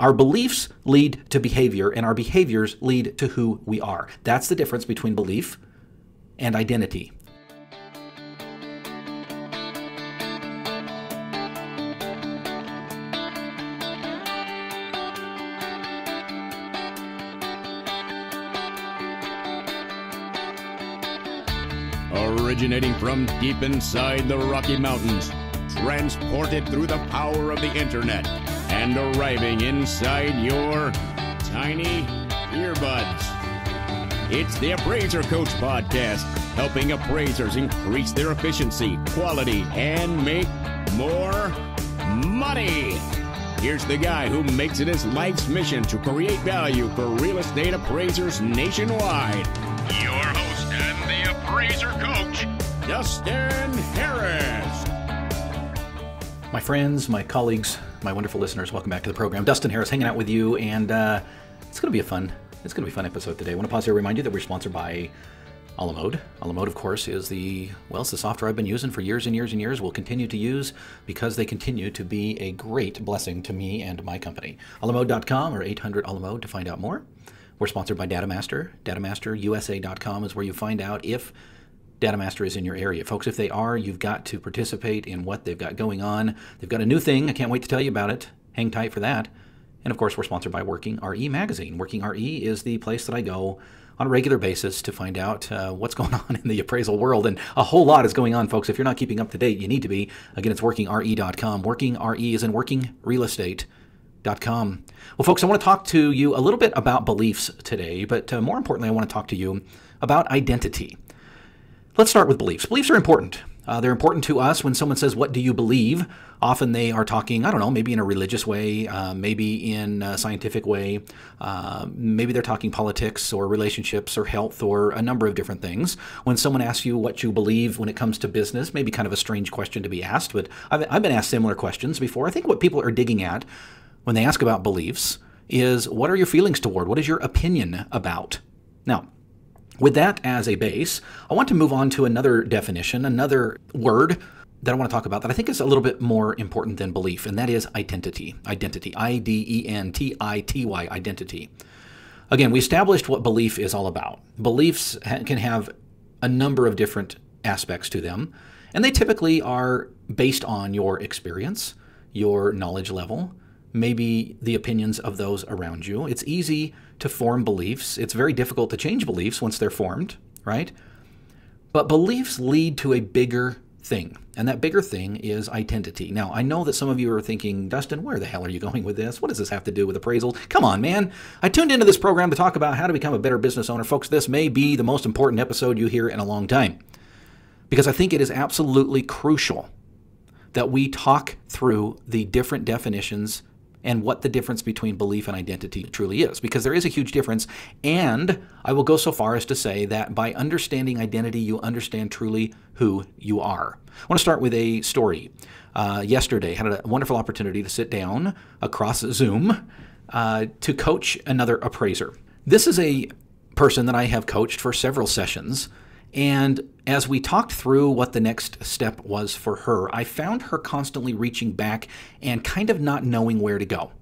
Our beliefs lead to behavior, and our behaviors lead to who we are. That's the difference between belief and identity. Originating from deep inside the Rocky Mountains, transported through the power of the internet, and arriving inside your tiny earbuds. It's the Appraiser Coach Podcast, helping appraisers increase their efficiency, quality, and make more money. Here's the guy who makes it his life's mission to create value for real estate appraisers nationwide. Your host and the Appraiser Coach, Dustin Harris. My friends, my colleagues, my wonderful listeners, welcome back to the program. Dustin Harris hanging out with you, and it's going to be a fun episode today. I want to pause here to remind you that we're sponsored by Alamode. Alamode, of course, is it's the software I've been using for years and years and years, will continue to use because they continue to be a great blessing to me and my company. Alamode.com or 800-ALAMODE to find out more. We're sponsored by Datamaster. DatamasterUSA.com is where you find out if Datamaster is in your area. Folks, if they are, you've got to participate in what they've got going on. They've got a new thing. I can't wait to tell you about it. Hang tight for that. And of course, we're sponsored by Working RE Magazine. Working RE is the place that I go on a regular basis to find out what's going on in the appraisal world. And a whole lot is going on, folks. If you're not keeping up to date, you need to be. Again, it's WorkingRE.com. Working RE is in WorkingRealestate.com. Well, folks, I want to talk to you a little bit about beliefs today, but more importantly, I want to talk to you about identity. Let's start with beliefs. Beliefs are important. They're important to us. When someone says, "What do you believe?" often they are talking, I don't know, maybe in a religious way, maybe in a scientific way, maybe they're talking politics or relationships or health or a number of different things. When someone asks you what you believe when it comes to business, maybe kind of a strange question to be asked, but I've been asked similar questions before. I think what people are digging at when they ask about beliefs is, what are your feelings toward? What is your opinion about? Now, with that as a base, I want to move on to another definition, another word that I want to talk about that I think is a little bit more important than belief, and that is identity. Identity. Identity. Identity. Again, we established what belief is all about. Beliefs can have a number of different aspects to them, and they typically are based on your experience, your knowledge level, maybe the opinions of those around you. It's easy to form beliefs. It's very difficult to change beliefs once they're formed, right? But beliefs lead to a bigger thing, and that bigger thing is identity. Now, I know that some of you are thinking, Dustin, where the hell are you going with this? What does this have to do with appraisal? Come on, man. I tuned into this program to talk about how to become a better business owner. Folks, this may be the most important episode you hear in a long time, because I think it is absolutely crucial that we talk through the different definitions and what the difference between belief and identity truly is, because there is a huge difference. And I will go so far as to say that by understanding identity, you understand truly who you are. I want to start with a story. Yesterday, had a wonderful opportunity to sit down across Zoom to coach another appraiser. This is a person that I have coached for several sessions. And as we talked through what the next step was for her, I found her constantly reaching back and kind of not knowing where to go.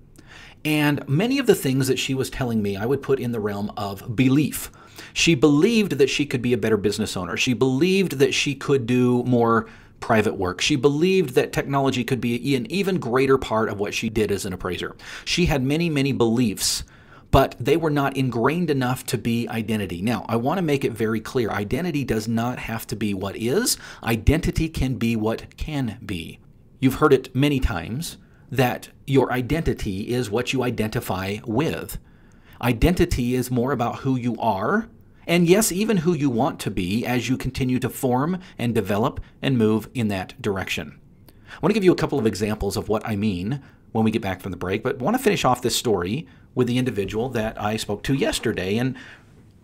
And many of the things that she was telling me, I would put in the realm of belief. She believed that she could be a better business owner. She believed that she could do more private work. She believed that technology could be an even greater part of what she did as an appraiser. She had many, many beliefs, but they were not ingrained enough to be identity. Now, I want to make it very clear. Identity does not have to be what is. Identity can be what can be. You've heard it many times that your identity is what you identify with. Identity is more about who you are, and yes, even who you want to be as you continue to form and develop and move in that direction. I want to give you a couple of examples of what I mean when we get back from the break, but I want to finish off this story with the individual that I spoke to yesterday. And,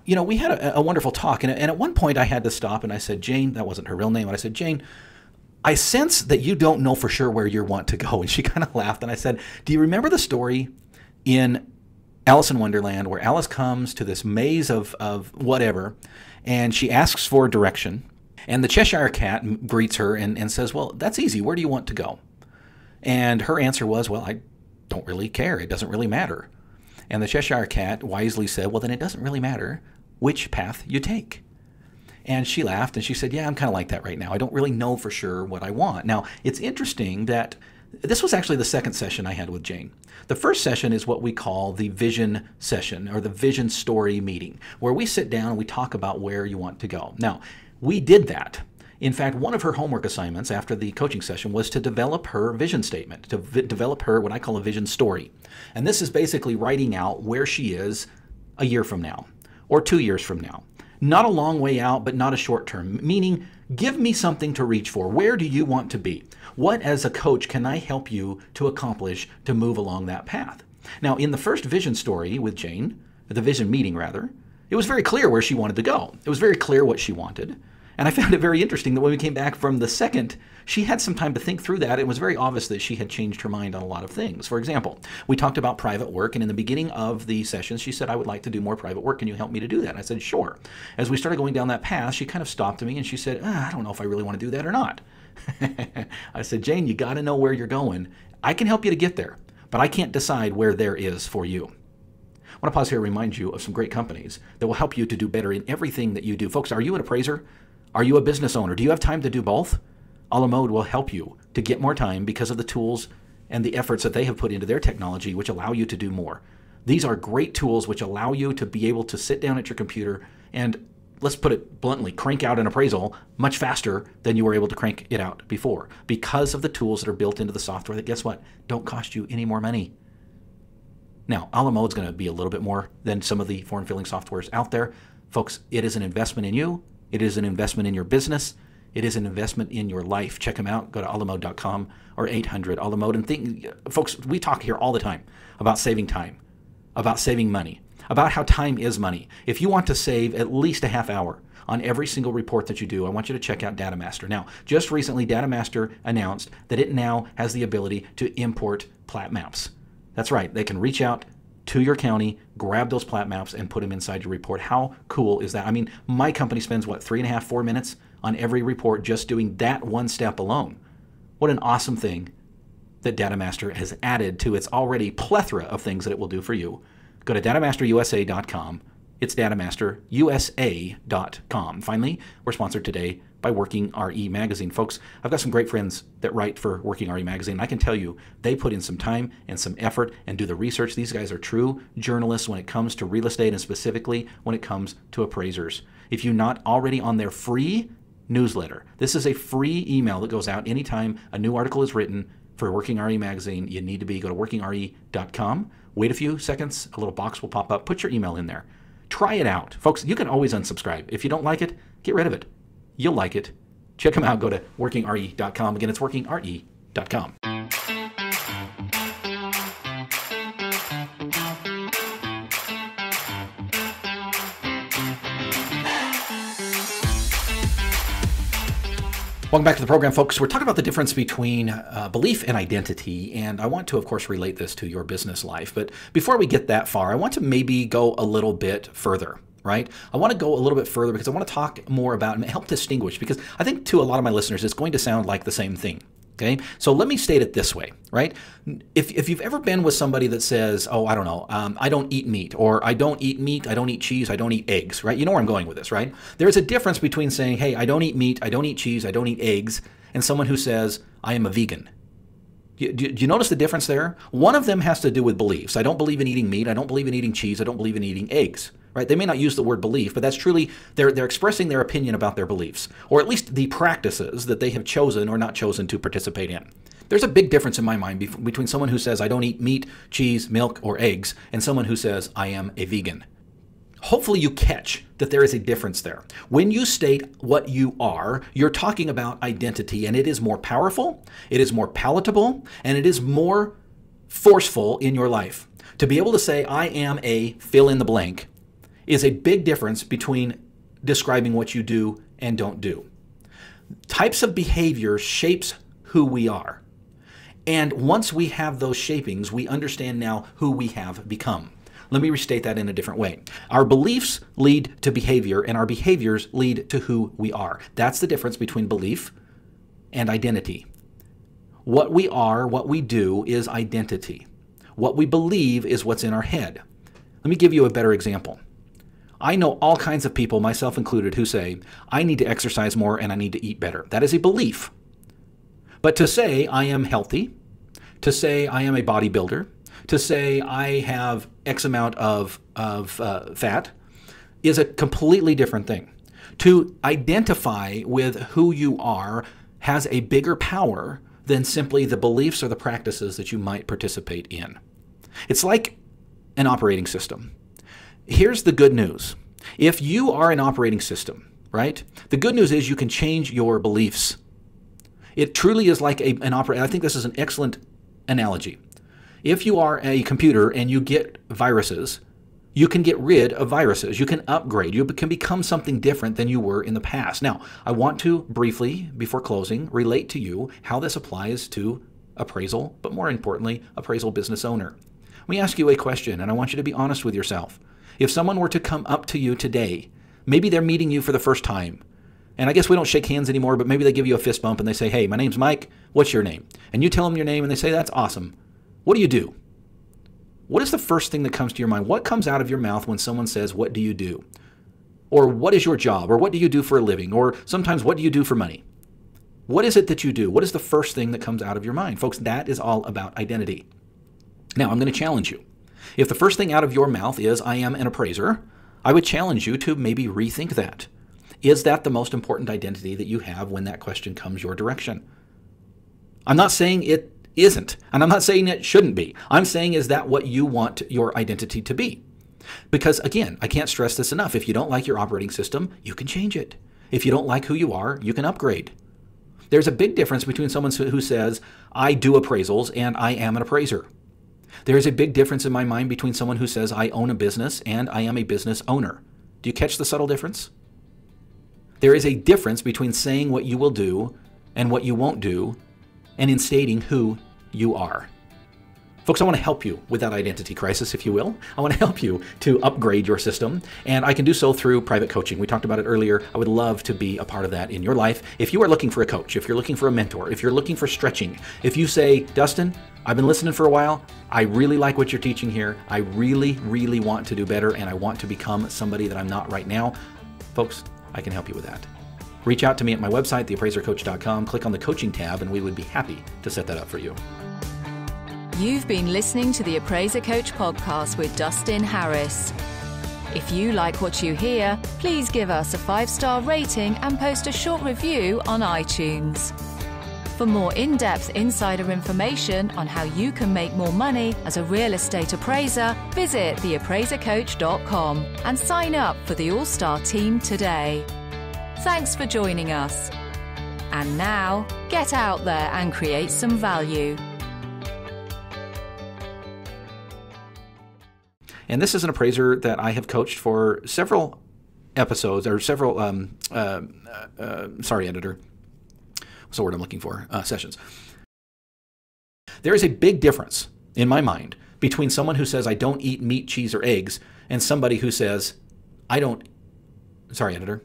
you know, we had a wonderful talk. And at one point I had to stop and I said, Jane, that wasn't her real name. And I said, Jane, I sense that you don't know for sure where you want to go. And she kind of laughed. And I said, do you remember the story in Alice in Wonderland where Alice comes to this maze of whatever, and she asks for direction. And the Cheshire Cat greets her and says, well, that's easy. Where do you want to go? And her answer was, well, I don't really care. It doesn't really matter. And the Cheshire Cat wisely said, well, then it doesn't really matter which path you take. And she laughed and she said, yeah, I'm kind of like that right now. I don't really know for sure what I want. Now, it's interesting that this was actually the second session I had with Jane. The first session is what we call the vision session, or the vision story meeting, where we sit down and we talk about where you want to go. Now, we did that. In fact, one of her homework assignments after the coaching session was to develop her vision statement, to develop her what I call a vision story. And this is basically writing out where she is a year from now or 2 years from now. Not a long way out, but not a short term, meaning give me something to reach for. Where do you want to be? What, as a coach, can I help you to accomplish to move along that path? Now, in the first vision story with Jane, the vision meeting rather, it was very clear where she wanted to go. It was very clear what she wanted. And I found it very interesting that when we came back from the second, she had some time to think through that. It was very obvious that she had changed her mind on a lot of things. For example, we talked about private work, and in the beginning of the session, she said, I would like to do more private work. Can you help me to do that? And I said, sure. As we started going down that path, she kind of stopped me and she said, I don't know if I really want to do that or not. I said, Jane, you got to know where you're going. I can help you to get there, but I can't decide where there is for you. I want to pause here and remind you of some great companies that will help you to do better in everything that you do. Folks, are you an appraiser? Are you a business owner? Do you have time to do both? A la Mode will help you to get more time because of the tools and the efforts that they have put into their technology, which allow you to do more. These are great tools which allow you to be able to sit down at your computer and, let's put it bluntly, crank out an appraisal much faster than you were able to crank it out before, because of the tools that are built into the software that, guess what, don't cost you any more money. Now, a la Mode is going to be a little bit more than some of the form filling softwares out there. Folks, it is an investment in you. It is an investment in your business. It is an investment in your life. Check them out. Go to alamode.com or 800-ALAMODE. And think, folks, we talk here all the time about saving time, about saving money, about how time is money. If you want to save at least a half hour on every single report that you do, I want you to check out DataMaster. Now, just recently, DataMaster announced that it now has the ability to import plat maps. That's right. They can reach out to your county, grab those plat maps, and put them inside your report. How cool is that? I mean, my company spends, 3.5, 4 minutes on every report just doing that one step alone. What an awesome thing that DataMaster has added to its already plethora of things that it will do for you. Go to datamasterusa.com. It's datamasterusa.com. Finally, we're sponsored today by Working RE Magazine. Folks, I've got some great friends that write for Working RE Magazine. I can tell you they put in some time and some effort and do the research. These guys are true journalists when it comes to real estate and specifically when it comes to appraisers. If you're not already on their free newsletter, this is a free email that goes out anytime a new article is written for Working RE Magazine. You need to go to workingre.com. Wait a few seconds. A little box will pop up. Put your email in there. Try it out. Folks, you can always unsubscribe. If you don't like it, get rid of it. You'll like it. Check them out. Go to workingre.com. Again, it's workingre.com. Welcome back to the program, folks. We're talking about the difference between belief and identity, and I want to, of course, relate this to your business life. But before we get that far, I want to maybe go a little bit further, right? I want to go a little bit further because I want to talk more about and help distinguish, because I think to a lot of my listeners, it's going to sound like the same thing. Okay, so let me state it this way, right? If you've ever been with somebody that says, oh, I don't know, I don't eat meat, or I don't eat meat, I don't eat cheese, I don't eat eggs, right? You know where I'm going with this, right? There's a difference between saying, hey, I don't eat meat, I don't eat cheese, I don't eat eggs, and someone who says, I am a vegan. Do you notice the difference there? One of them has to do with beliefs. I don't believe in eating meat, I don't believe in eating cheese, I don't believe in eating eggs. Right? They may not use the word belief, but that's truly, they're expressing their opinion about their beliefs, or at least the practices that they have chosen or not chosen to participate in. There's a big difference in my mind between someone who says, I don't eat meat, cheese, milk, or eggs, and someone who says, I am a vegan. Hopefully you catch that there is a difference there. When you state what you are, you're talking about identity, and it is more powerful, it is more palatable, and it is more forceful in your life. To be able to say, I am a fill in the blank, is a big difference between describing what you do and don't do. Types of behavior shapes who we are. And once we have those shapings, we understand now who we have become. Let me restate that in a different way. Our beliefs lead to behavior, and our behaviors lead to who we are. That's the difference between belief and identity. What we are, what we do, is identity. What we believe is what's in our head. Let me give you a better example. I know all kinds of people, myself included, who say, I need to exercise more and I need to eat better. That is a belief. But to say I am healthy, to say I am a bodybuilder, to say I have X amount of fat is a completely different thing. To identify with who you are has a bigger power than simply the beliefs or the practices that you might participate in. It's like an operating system. Here's the good news. If you are an operating system, right, the good news is you can change your beliefs. It truly is like an operating. I think this is an excellent analogy. If you are a computer and you get viruses, you can get rid of viruses. You can upgrade. You can become something different than you were in the past. Now, I want to briefly, before closing, relate to you how this applies to appraisal, but more importantly, appraisal business owner. Let me ask you a question, and I want you to be honest with yourself. If someone were to come up to you today, maybe they're meeting you for the first time, and I guess we don't shake hands anymore, but maybe they give you a fist bump and they say, hey, my name's Mike, what's your name? And you tell them your name and they say, that's awesome. What do you do? What is the first thing that comes to your mind? What comes out of your mouth when someone says, what do you do? Or what is your job? Or what do you do for a living? Or sometimes, what do you do for money? What is it that you do? What is the first thing that comes out of your mind? Folks, that is all about identity. Now, I'm going to challenge you. If the first thing out of your mouth is, I am an appraiser, I would challenge you to maybe rethink that. Is that the most important identity that you have when that question comes your direction? I'm not saying it isn't, and I'm not saying it shouldn't be. I'm saying, is that what you want your identity to be? Because again, I can't stress this enough. If you don't like your operating system, you can change it. If you don't like who you are, you can upgrade. There's a big difference between someone who says, I do appraisals and I am an appraiser. There is a big difference in my mind between someone who says, I own a business and I am a business owner. Do you catch the subtle difference? There is a difference between saying what you will do and what you won't do, and in stating who you are. Folks, I want to help you with that identity crisis, if you will. I want to help you to upgrade your system, and I can do so through private coaching. We talked about it earlier. I would love to be a part of that in your life. If you are looking for a coach, if you're looking for a mentor, if you're looking for stretching, if you say, Dustin, I've been listening for a while, I really like what you're teaching here, I really, really want to do better, and I want to become somebody that I'm not right now, folks, I can help you with that. Reach out to me at my website, theappraisercoach.com, click on the coaching tab, and we would be happy to set that up for you. You've been listening to the Appraiser Coach podcast with Dustin Harris. If you like what you hear, please give us a 5-star rating and post a short review on iTunes. For more in-depth insider information on how you can make more money as a real estate appraiser, visit theappraisercoach.com and sign up for the All-Star team today. Thanks for joining us. And now, get out there and create some value. And this is an appraiser that I have coached for several episodes, or several, editor. What's the word I'm looking for? Sessions. There is a big difference, in my mind, between someone who says, I don't eat meat, cheese, or eggs, and somebody who says, I don't, editor.